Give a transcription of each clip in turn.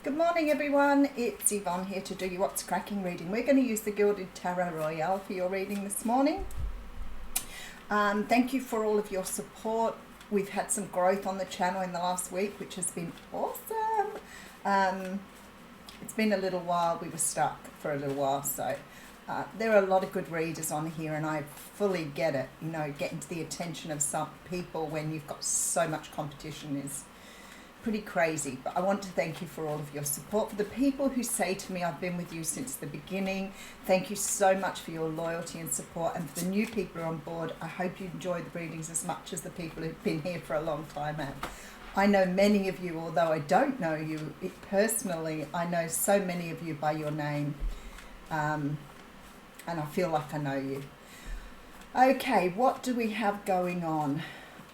Good morning everyone, it's Yvonne here to do your What's Cracking reading. We're going to use the Gilded Tarot Royale for your reading this morning. Thank you for all of your support. We've had some growth on the channel in the last week, which has been awesome. It's been a little while, we were stuck for a little while, so there are a lot of good readers on here and I fully get it. You know, getting to the attention of some people when you've got so much competition is pretty crazy, but I want to thank you for all of your support. For the people who say to me, I've been with you since the beginning, thank you so much for your loyalty and support. And for the new people who are on board, I hope you enjoy the readings as much as the people who've been here for a long time have. I know many of you, although I don't know you personally, I know so many of you by your name, and I feel like I know you. Okay, what do we have going on?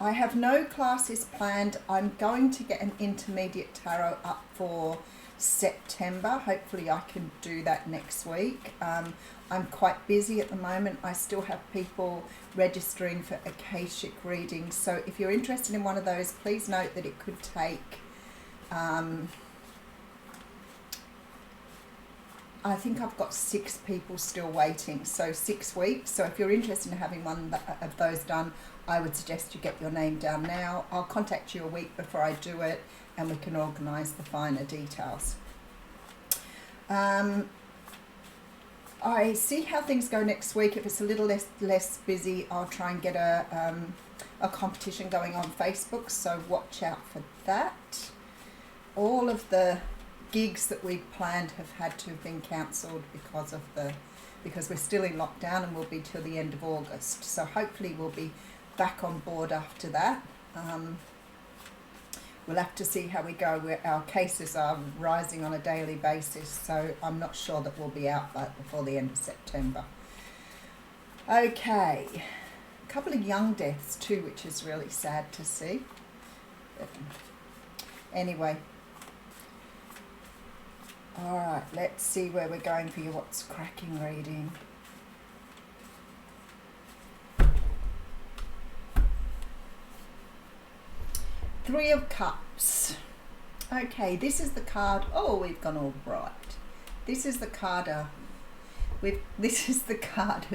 I have no classes planned. I'm going to get an intermediate tarot up for September. Hopefully I can do that next week. I'm quite busy at the moment. I still have people registering for Akashic readings. So if you're interested in one of those, please note that it could take, I think I've got 6 people still waiting, so 6 weeks. So if you're interested in having one of those done, I would suggest you get your name down now. I'll contact you a week before I do it and we can organise the finer details. I see how things go next week. If it's a little less busy, I'll try and get a competition going on Facebook, so watch out for that. All of the gigs that we planned have had to have been cancelled because we're still in lockdown and we'll be till the end of August. So hopefully we'll be back on board after that. We'll have to see how we go. Our cases are rising on a daily basis, so I'm not sure that we'll be out before the end of September. Okay, a couple of young deaths too, which is really sad to see. Anyway, all right, let's see where we're going for your What's Cracking reading. Three of Cups. Okay, this is the card. Oh, we've gone all bright. This is the card. This is the card.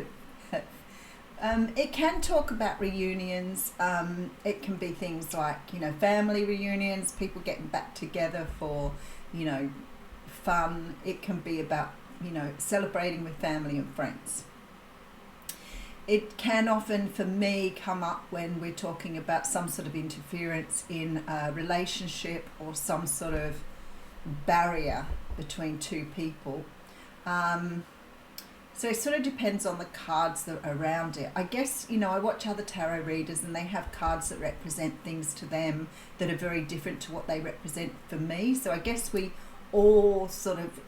It can talk about reunions. It can be things like, you know, family reunions, people getting back together for, you know, fun. It can be about, you know, celebrating with family and friends. It can often, for me, come up when we're talking about some sort of interference in a relationship or some sort of barrier between two people. So it sort of depends on the cards that are around it. I guess, you know, I watch other tarot readers and they have cards that represent things to them that are very different to what they represent for me. So I guess we all sort of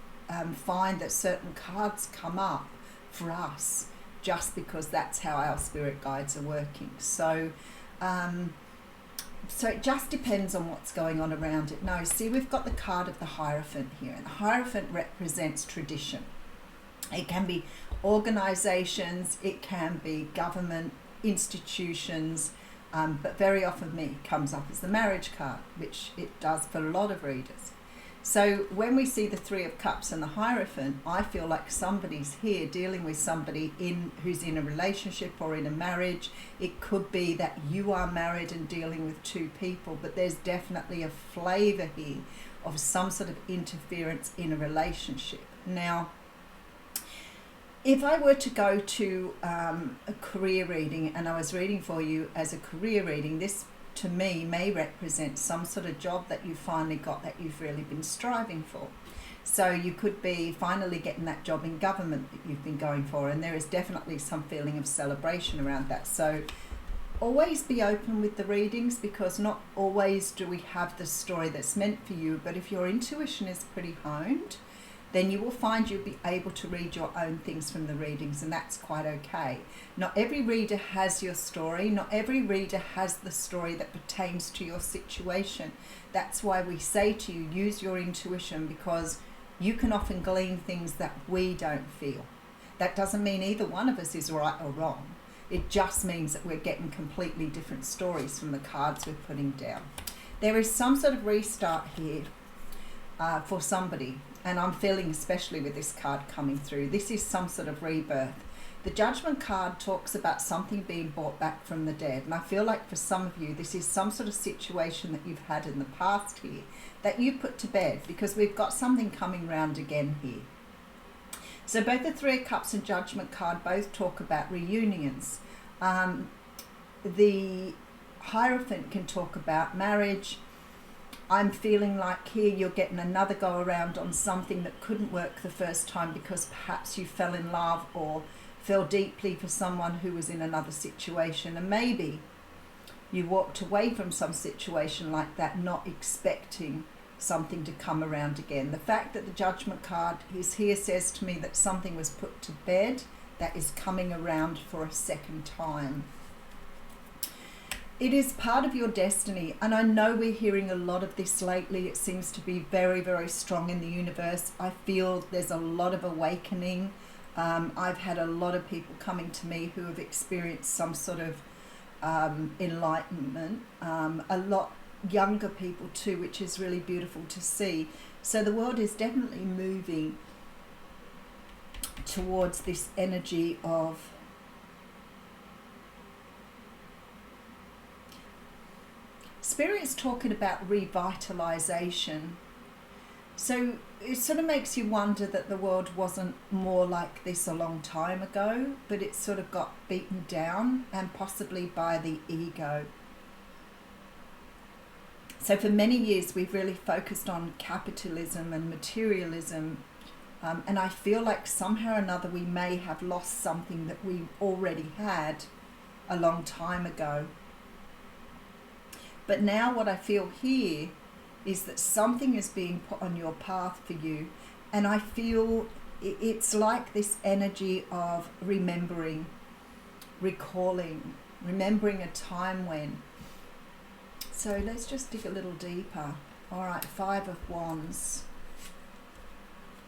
find that certain cards come up for us just because that's how our spirit guides are working. So so it just depends on what's going on around it. Now, see, we've got the card of the Hierophant here, and the Hierophant represents tradition. It can be organisations, it can be government, institutions, but very often me comes up as the marriage card, which it does for a lot of readers. So when we see the Three of Cups and the Hierophant, I feel like somebody's here dealing with somebody who's in a relationship or in a marriage. It could be that you are married and dealing with two people, but there's definitely a flavour here of some sort of interference in a relationship. Now, if I were to go to a career reading and I was reading for you as a career reading, this to me may represent some sort of job that you finally got that you've really been striving for. So you could be finally getting that job in government that you've been going for, and there is definitely some feeling of celebration around that. So always be open with the readings, because not always do we have the story that's meant for you, but if your intuition is pretty honed, then you will find you'll be able to read your own things from the readings, and that's quite okay. Not every reader has your story. Not every reader has the story that pertains to your situation. That's why we say to you, use your intuition, because you can often glean things that we don't feel. That doesn't mean either one of us is right or wrong. It just means that we're getting completely different stories from the cards we're putting down. There is some sort of restart here. for somebody. And I'm feeling, especially with this card coming through, this is some sort of rebirth. The Judgment card talks about something being brought back from the dead. And I feel like for some of you, this is some sort of situation that you've had in the past here that you put to bed, because we've got something coming round again here. So both the Three of Cups and Judgment card both talk about reunions. The Hierophant can talk about marriage. I'm feeling like here you're getting another go around on something that couldn't work the first time because perhaps you fell in love or fell deeply for someone who was in another situation, and maybe you walked away from some situation like that not expecting something to come around again. The fact that the Judgment card is here says to me that something was put to bed that is coming around for a second time. It is part of your destiny, and I know we're hearing a lot of this lately. It seems to be very, very strong in the universe. I feel there's a lot of awakening. I've had a lot of people coming to me who have experienced some sort of enlightenment. A lot younger people too, which is really beautiful to see. So the world is definitely moving towards this energy of Spirit's talking about revitalization. So it sort of makes you wonder that the world wasn't more like this a long time ago, but it sort of got beaten down, and possibly by the ego. So for many years we've really focused on capitalism and materialism, and I feel like somehow or another we may have lost something that we already had a long time ago. But now what I feel here is that something is being put on your path for you, and I feel it's like this energy of remembering, recalling, remembering a time when. So let's just dig a little deeper. All right, Five of Wands,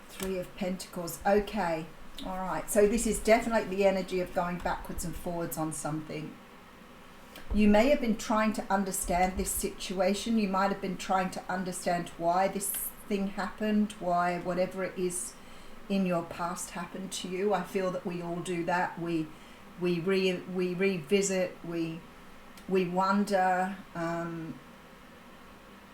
Three of Pentacles. Okay, all right, so this is definitely the energy of going backwards and forwards on something. You may have been trying to understand this situation. You might have been trying to understand why this thing happened, why whatever it is in your past happened to you. I feel that we all do that. We revisit, we wonder, and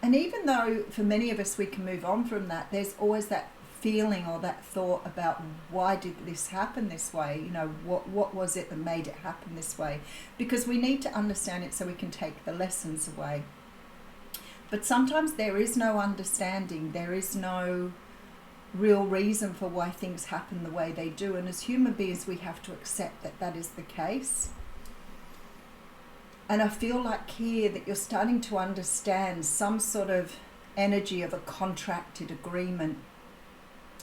even though for many of us we can move on from that, there's always that feeling or that thought about why did this happen this way, you know, what was it that made it happen this way, because we need to understand it so we can take the lessons away. But sometimes there is no understanding, there is no real reason for why things happen the way they do, and as human beings we have to accept that that is the case. And I feel like here that you're starting to understand some sort of energy of a contracted agreement,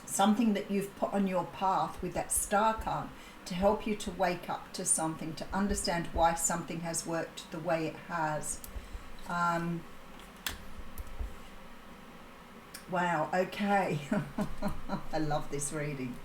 something that you've put on your path with that Star card to help you to wake up to something, to understand why something has worked the way it has. Wow, okay. I love this reading.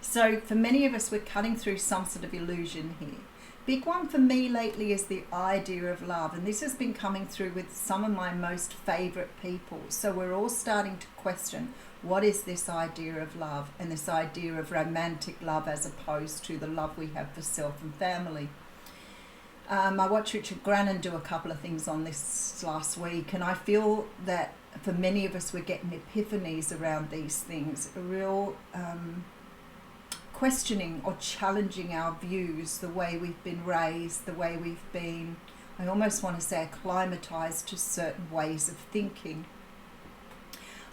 So for many of us, we're cutting through some sort of illusion here. Big one for me lately is the idea of love, and this has been coming through with some of my most favourite people. So we're all starting to question, what is this idea of love, and this idea of romantic love as opposed to the love we have for self and family. I watched Richard Grannon do a couple of things on this last week, and I feel that for many of us we're getting epiphanies around these things, a real questioning or challenging our views, the way we've been raised, the way we've been, I almost want to say, acclimatized to certain ways of thinking.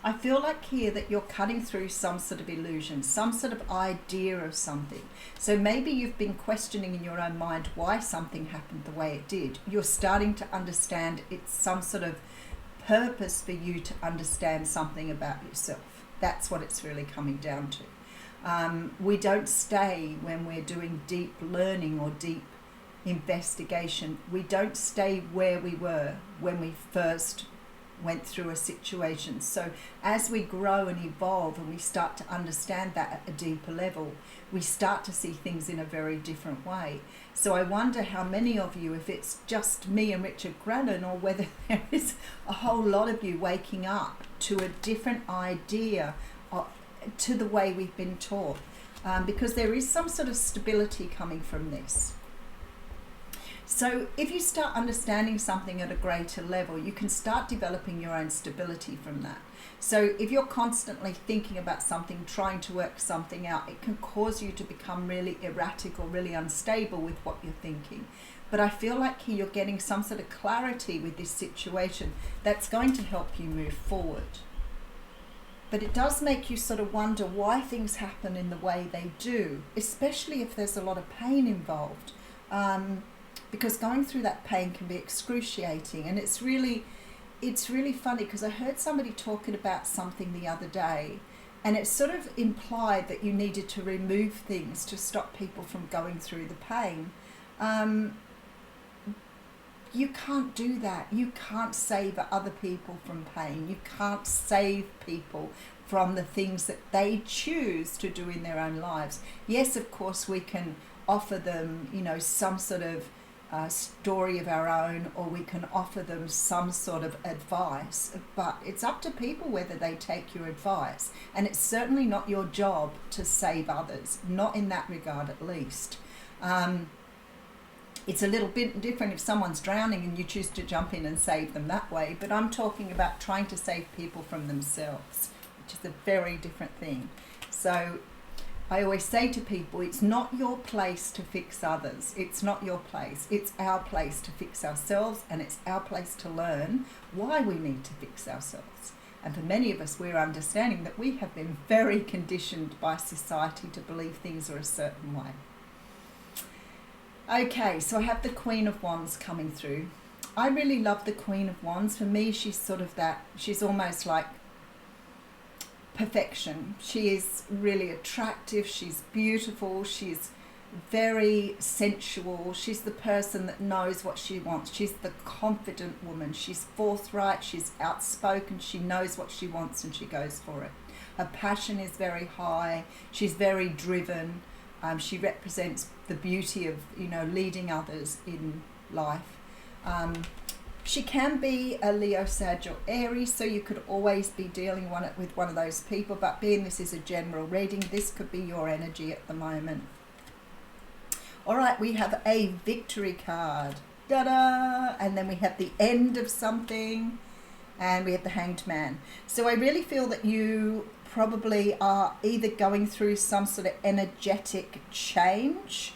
I feel like here that you're cutting through some sort of illusion, some sort of idea of something. So maybe you've been questioning in your own mind why something happened the way it did. You're starting to understand it's some sort of purpose for you to understand something about yourself. That's what it's really coming down to. We don't stay when we're doing deep learning or deep investigation. We don't stay where we were when we first went through a situation. So as we grow and evolve and we start to understand that at a deeper level, we start to see things in a very different way. So I wonder how many of you, if it's just me and Richard Grannon, or whether there is a whole lot of you waking up to a different idea to the way we've been taught, because there is some sort of stability coming from this. So if you start understanding something at a greater level, you can start developing your own stability from that. So if you're constantly thinking about something, trying to work something out, it can cause you to become really erratic or really unstable with what you're thinking. But I feel like here you're getting some sort of clarity with this situation that's going to help you move forward. But it does make you sort of wonder why things happen in the way they do, especially if there's a lot of pain involved. Because going through that pain can be excruciating. And it's really funny, because I heard somebody talking about something the other day, and it sort of implied that you needed to remove things to stop people from going through the pain. You can't do that. You can't save other people from pain. You can't save people from the things that they choose to do in their own lives. Yes, of course, we can offer them, some sort of story of our own, or we can offer them some sort of advice, but it's up to people whether they take your advice, and it's certainly not your job to save others, not in that regard at least. It's a little bit different if someone's drowning and you choose to jump in and save them that way, but I'm talking about trying to save people from themselves, which is a very different thing. So I always say to people, it's not your place to fix others. It's not your place. It's our place to fix ourselves, and it's our place to learn why we need to fix ourselves. And for many of us, we're understanding that we have been very conditioned by society to believe things are a certain way. Okay, so I have the Queen of Wands coming through. I really love the Queen of Wands. For me, she's sort of that, she's almost like perfection. She is really attractive, she's beautiful, she's very sensual, she's the person that knows what she wants, she's the confident woman, she's forthright, she's outspoken, she knows what she wants and she goes for it. Her passion is very high, she's very driven, she represents the beauty of, leading others in life. She can be a Leo, Sag or Aries, so you could always be dealing with one of those people, but being this is a general reading, this could be your energy at the moment. All right, we have a victory card. Da-da! And then we have the end of something, and we have the Hanged Man. So I really feel that you probably are either going through some sort of energetic change.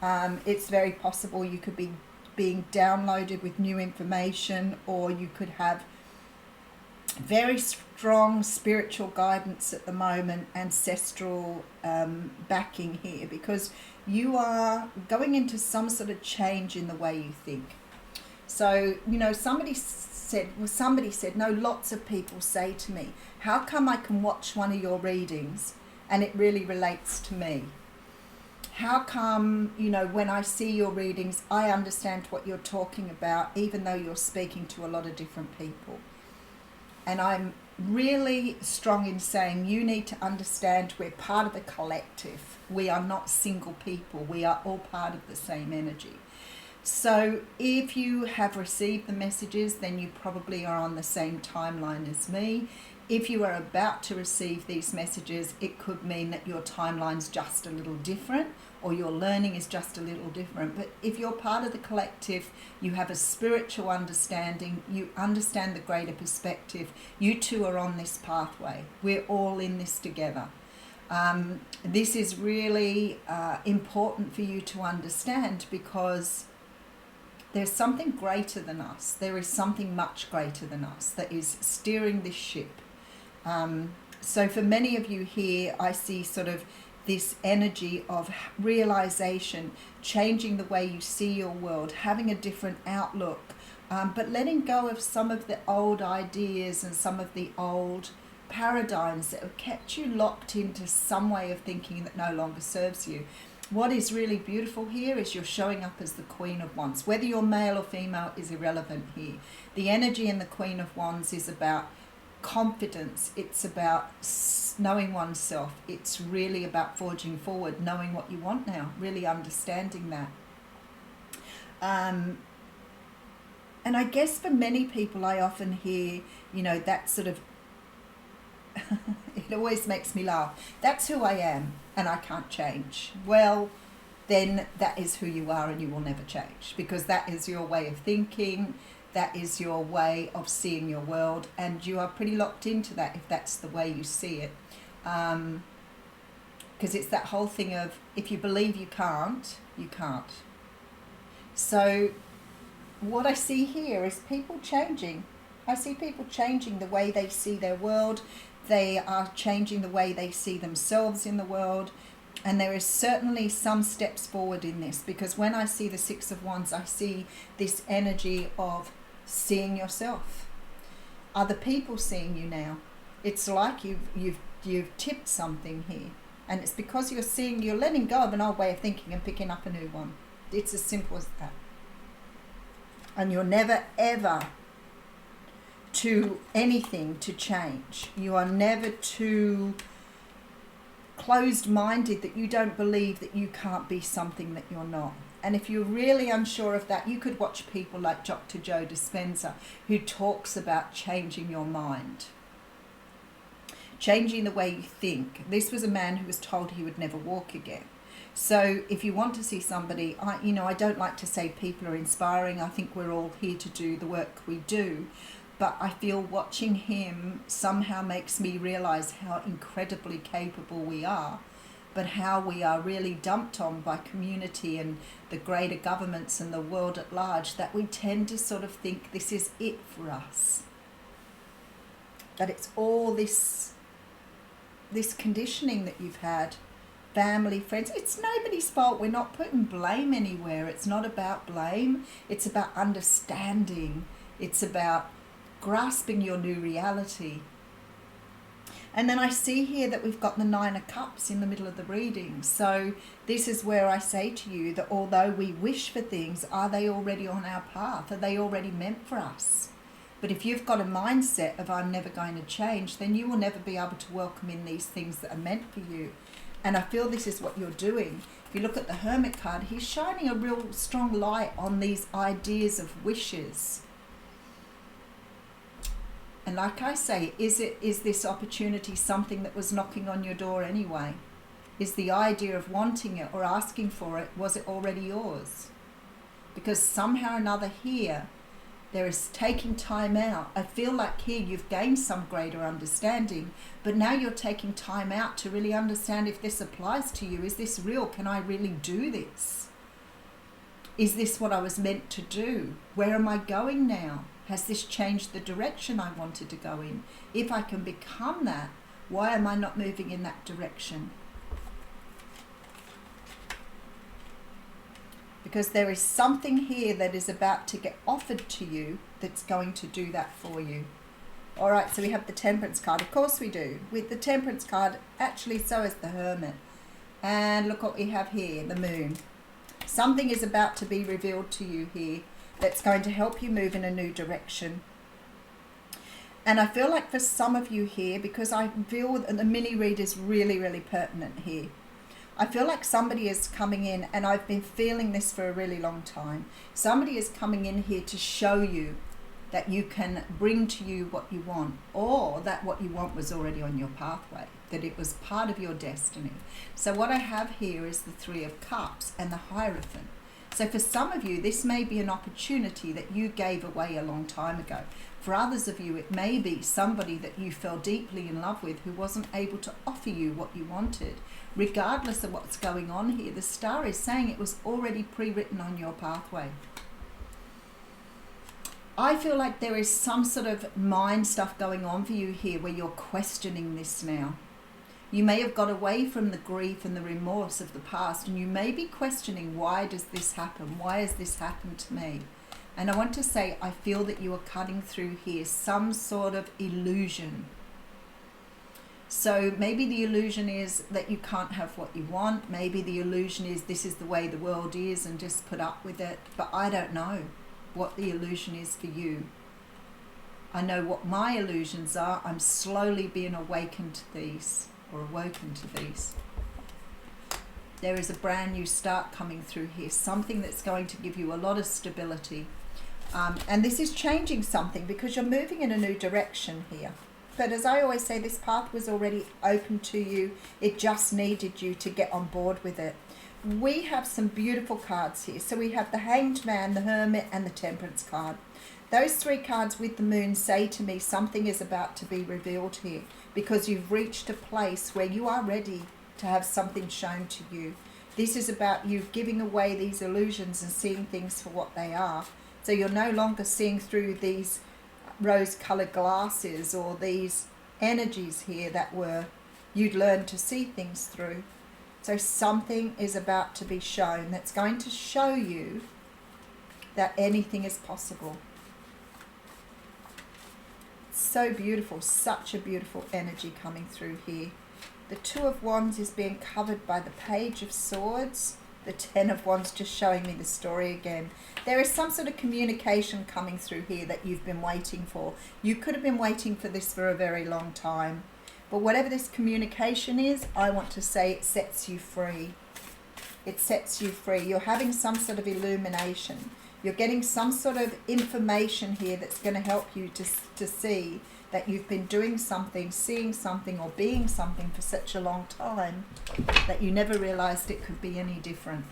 It's very possible you could be being downloaded with new information, or you could have very strong spiritual guidance at the moment, ancestral backing here, because you are going into some sort of change in the way you think. So, somebody said, no, lots of people say to me, how come I can watch one of your readings and it really relates to me? How come, when I see your readings, I understand what you're talking about, even though you're speaking to a lot of different people? And I'm really strong in saying you need to understand we're part of a collective. We are not single people. We are all part of the same energy. So if you have received the messages, then you probably are on the same timeline as me. If you are about to receive these messages, it could mean that your timeline's just a little different, or your learning is just a little different. But if you're part of the collective, you have a spiritual understanding, you understand the greater perspective, you two are on this pathway. We're all in this together. This is really important for you to understand, because there's something greater than us. There is something much greater than us that is steering this ship. So for many of you here, I see sort of this energy of realization, changing the way you see your world, having a different outlook, but letting go of some of the old ideas and some of the old paradigms that have kept you locked into some way of thinking that no longer serves you. What is really beautiful here is you're showing up as the Queen of Wands. Whether you're male or female is irrelevant here. The energy in the Queen of Wands is about confidence. It's about knowing oneself. It's really about forging forward, knowing what you want now, really understanding that. And I guess for many people, I often hear, that sort of it always makes me laugh. That's who I am and I can't change. Well, then that is who you are and you will never change, because that is your way of thinking, that is your way of seeing your world, and you are pretty locked into that if that's the way you see it. Because it's that whole thing of, if you believe you can't, you can't. So what I see here is people changing. I see people changing the way they see their world. They are changing the way they see themselves in the world. And there is certainly some steps forward in this, because when I see the Six of Wands, I see this energy of seeing yourself. Other people seeing you now. It's like you've tipped something here. And it's because you're letting go of an old way of thinking and picking up a new one. It's as simple as that. And you're never ever to anything to change. You are never too closed-minded that you don't believe that you can't be something that you're not. And if you're really unsure of that, you could watch people like Dr. Joe Dispenza, who talks about changing your mind, changing the way you think. This was a man who was told he would never walk again. So if you want to see somebody, I don't like to say people are inspiring. I think we're all here to do the work we do. But I feel watching him somehow makes me realize how incredibly capable we are, but how we are really dumped on by community and the greater governments and the world at large, that we tend to sort of think this is it for us. That it's all this conditioning that you've had, family, friends. It's nobody's fault. We're not putting blame anywhere. It's not about blame. It's about understanding. It's about grasping your new reality. And then I see here that we've got the Nine of Cups in the middle of the reading. So this is where I say to you that although we wish for things, are they already on our path? Are they already meant for us? But if you've got a mindset of I'm never going to change, then you will never be able to welcome in these things that are meant for you. And I feel this is what you're doing. If you look at the Hermit card, he's shining a real strong light on these ideas of wishes. And like I say, is this opportunity something that was knocking on your door anyway? Is the idea of wanting it or asking for it, was it already yours? Because somehow or another here, there is taking time out. I feel like here you've gained some greater understanding, but now you're taking time out to really understand if this applies to you. Is this real? Can I really do this? Is this what I was meant to do? Where am I going now? Has this changed the direction I wanted to go in? If I can become that, why am I not moving in that direction? Because there is something here that is about to get offered to you that's going to do that for you. All right, so we have the Temperance card. Of course we do. With the Temperance card, actually so is the Hermit. And look what we have here, the Moon. Something is about to be revealed to you here that's going to help you move in a new direction. And I feel like for some of you here, because I feel that the mini read is really, really pertinent here. I feel like somebody is coming in, and I've been feeling this for a really long time. Somebody is coming in here to show you that you can bring to you what you want, or that what you want was already on your pathway, that it was part of your destiny. So what I have here is the Three of Cups and the Hierophant. So for some of you, this may be an opportunity that you gave away a long time ago. For others of you, it may be somebody that you fell deeply in love with who wasn't able to offer you what you wanted. Regardless of what's going on here, the star is saying it was already pre-written on your pathway. I feel like there is some sort of mind stuff going on for you here where you're questioning this now. You may have got away from the grief and the remorse of the past, and you may be questioning, why does this happen? Why has this happened to me? And I want to say, I feel that you are cutting through here some sort of illusion. So maybe the illusion is that you can't have what you want. Maybe the illusion is this is the way the world is and just put up with it. But I don't know what the illusion is for you. I know what my illusions are. I'm slowly being awakened to these, or awoken to these. There is a brand new start coming through here, something that's going to give you a lot of stability. And this is changing something because you're moving in a new direction here. But as I always say, this path was already open to you. It just needed you to get on board with it. We have some beautiful cards here. So we have the Hanged Man, the Hermit, and the Temperance card. Those three cards with the moon say to me something is about to be revealed here, because you've reached a place where you are ready to have something shown to you. This is about you giving away these illusions and seeing things for what they are. So you're no longer seeing through these rose-coloured glasses or these energies here that were you'd learned to see things through. So something is about to be shown that's going to show you that anything is possible. So beautiful, such a beautiful energy coming through here. The Two of Wands is being covered by the Page of Swords. The Ten of Wands just showing me the story again. There is some sort of communication coming through here that you've been waiting for. You could have been waiting for this for a very long time. But whatever this communication is, I want to say it sets you free. It sets you free. You're having some sort of illumination. You're getting some sort of information here that's going to help you to see that you've been doing something, seeing something, or being something for such a long time that you never realized it could be any different.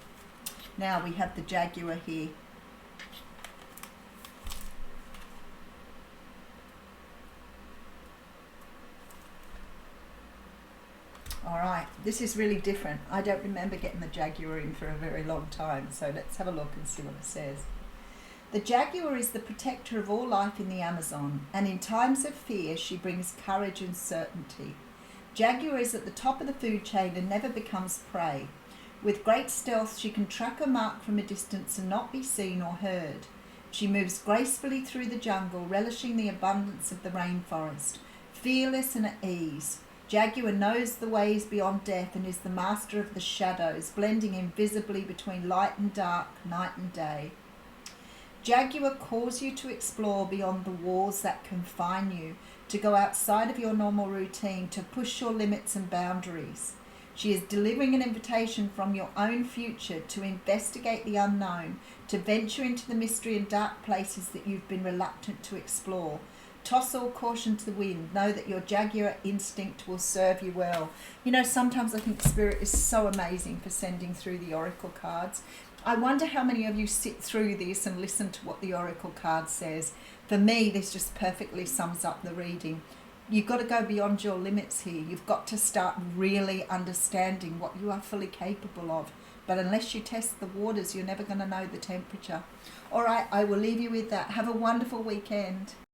Now we have the Jaguar here. Alright, this is really different. I don't remember getting the Jaguar in for a very long time, so let's have a look and see what it says. The Jaguar is the protector of all life in the Amazon, and in times of fear she brings courage and certainty. Jaguar is at the top of the food chain and never becomes prey. With great stealth she can track a mark from a distance and not be seen or heard. She moves gracefully through the jungle, relishing the abundance of the rainforest, fearless and at ease. Jaguar knows the ways beyond death and is the master of the shadows, blending invisibly between light and dark, night and day. Jaguar calls you to explore beyond the walls that confine you, to go outside of your normal routine, to push your limits and boundaries. She is delivering an invitation from your own future to investigate the unknown, to venture into the mystery and dark places that you've been reluctant to explore. Toss all caution to the wind. Know that your Jaguar instinct will serve you well. You know, sometimes I think Spirit is so amazing for sending through the Oracle cards. I wonder how many of you sit through this and listen to what the Oracle card says. For me, this just perfectly sums up the reading. You've got to go beyond your limits here. You've got to start really understanding what you are fully capable of. But unless you test the waters, you're never going to know the temperature. All right, I will leave you with that. Have a wonderful weekend.